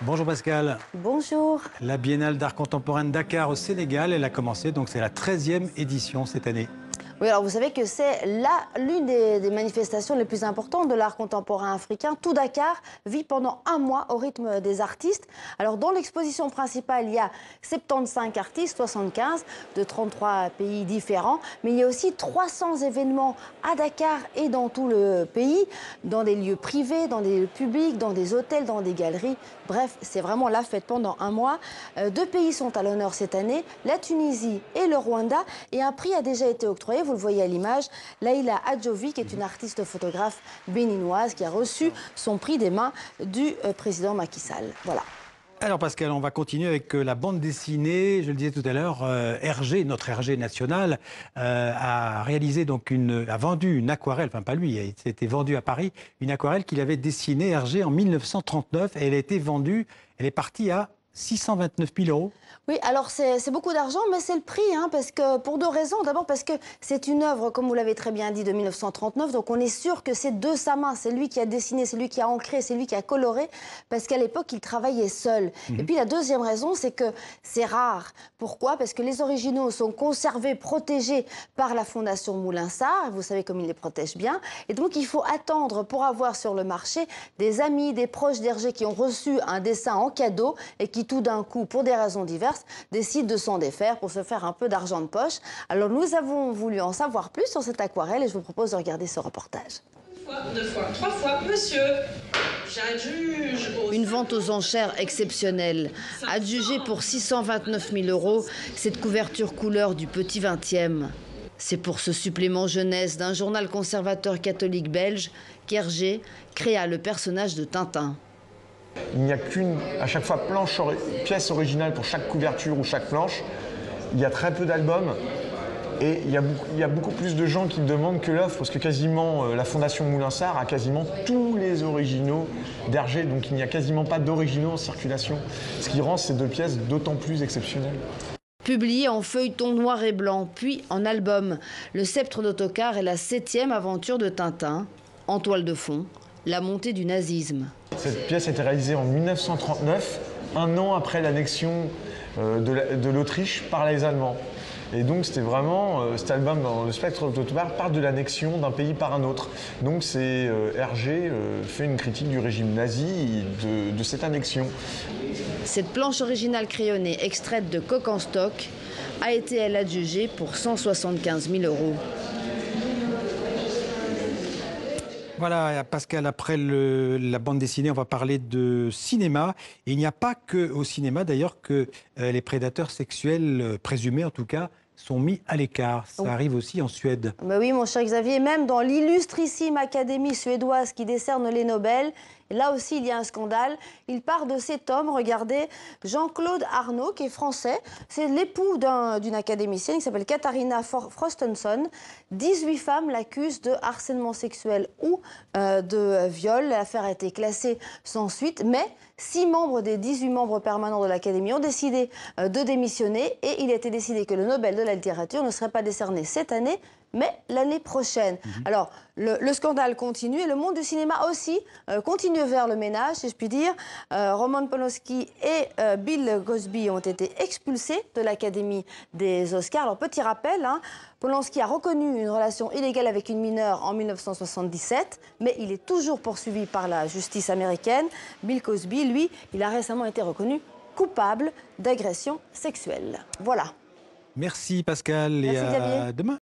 Bonjour Pascal. Bonjour. La Biennale d'art contemporain de Dakar au Sénégal, elle a commencé, donc c'est la 13e édition cette année. Oui, alors vous savez que c'est l'une des manifestations les plus importantes de l'art contemporain africain. Tout Dakar vit pendant un mois au rythme des artistes. Alors dans l'exposition principale, il y a 75 artistes, 75 de 33 pays différents. Mais il y a aussi 300 événements à Dakar et dans tout le pays, dans des lieux privés, dans des lieux publics, dans des hôtels, dans des galeries. Bref, c'est vraiment la fête pendant un mois. Deux pays sont à l'honneur cette année, la Tunisie et le Rwanda. Et un prix a déjà été octroyé. Vous le voyez à l'image, Laïla Adjovi, qui est une artiste photographe béninoise qui a reçu son prix des mains du président Macky Sall. Voilà. Alors Pascal, on va continuer avec la bande dessinée. Je le disais tout à l'heure, Hergé, notre Hergé national, a réalisé donc a vendu une aquarelle, enfin pas lui, il s'était vendu à Paris, une aquarelle qu'il avait dessinée Hergé en 1939 et elle a été vendue, elle est partie à 629 000 €. Oui, alors c'est beaucoup d'argent, mais c'est le prix, hein, parce que, pour deux raisons. D'abord parce que c'est une œuvre, comme vous l'avez très bien dit, de 1939, donc on est sûr que c'est de sa main, c'est lui qui a dessiné, c'est lui qui a ancré, c'est lui qui a coloré, parce qu'à l'époque, il travaillait seul. Et puis la deuxième raison, c'est que c'est rare. Pourquoi? Parce que les originaux sont conservés, protégés par la Fondation Moulin-Sarr, vous savez comme ils les protègent bien, et donc il faut attendre pour avoir sur le marché des amis, des proches d'Hergé qui ont reçu un dessin en cadeau et qui tout d'un coup, pour des raisons diverses, décident de s'en défaire pour se faire un peu d'argent de poche. Alors nous avons voulu en savoir plus sur cette aquarelle et je vous propose de regarder ce reportage. Une fois, deux fois, trois fois, monsieur, j'adjuge. Une vente aux enchères exceptionnelle. Adjugée pour 629 000 €, cette couverture couleur du petit 20e. C'est pour ce supplément jeunesse d'un journal conservateur catholique belge qu'Hergé créa le personnage de Tintin. Il n'y a à chaque fois, pièce originale pour chaque couverture ou chaque planche. Il y a très peu d'albums et il y a beaucoup plus de gens qui me demandent que l'œuvre, parce que quasiment la Fondation Moulin-Sarr a quasiment tous les originaux d'Hergé, donc il n'y a quasiment pas d'originaux en circulation, ce qui rend ces deux pièces d'autant plus exceptionnelles. Publié en feuilleton noir et blanc, puis en album, Le Sceptre d'Ottokar est la 7e aventure de Tintin, en toile de fond, la montée du nazisme. Cette pièce a été réalisée en 1939, un an après l'annexion de l'Autriche par les Allemands. Et donc c'était vraiment, cet album dans Le Spectre d'Ottokar parle de l'annexion d'un pays par un autre. Donc c'est Hergé fait une critique du régime nazi et de cette annexion. Cette planche originale crayonnée, extraite de Coq en stock, a été, elle, adjugée pour 175 000 €. Voilà, Pascal, après la bande dessinée, on va parler de cinéma. Et il n'y a pas qu'au cinéma, d'ailleurs, que les prédateurs sexuels, présumés en tout cas, sont mis à l'écart. Ça arrive aussi en Suède. Ben oui, mon cher Xavier, même dans l'illustrissime Académie suédoise qui décerne les Nobel, là aussi il y a un scandale. Il part de cet homme, regardez, Jean-Claude Arnault, qui est français. C'est l'époux d'une académicienne qui s'appelle Katharina Frostenson. 18 femmes l'accusent de harcèlement sexuel ou de viol. L'affaire a été classée sans suite, mais 6 membres des 18 membres permanents de l'Académie ont décidé de démissionner et il a été décidé que le Nobel de la littérature ne serait pas décerné cette année, mais l'année prochaine. Alors, le scandale continue et le monde du cinéma aussi continue vers le ménage, si je puis dire. Roman Polanski et Bill Cosby ont été expulsés de l'Académie des Oscars. Alors, petit rappel, hein, Polanski a reconnu une relation illégale avec une mineure en 1977, mais il est toujours poursuivi par la justice américaine. Bill Cosby, lui, il a récemment été reconnu coupable d'agression sexuelle. Voilà. Merci Pascal et Merci, à demain.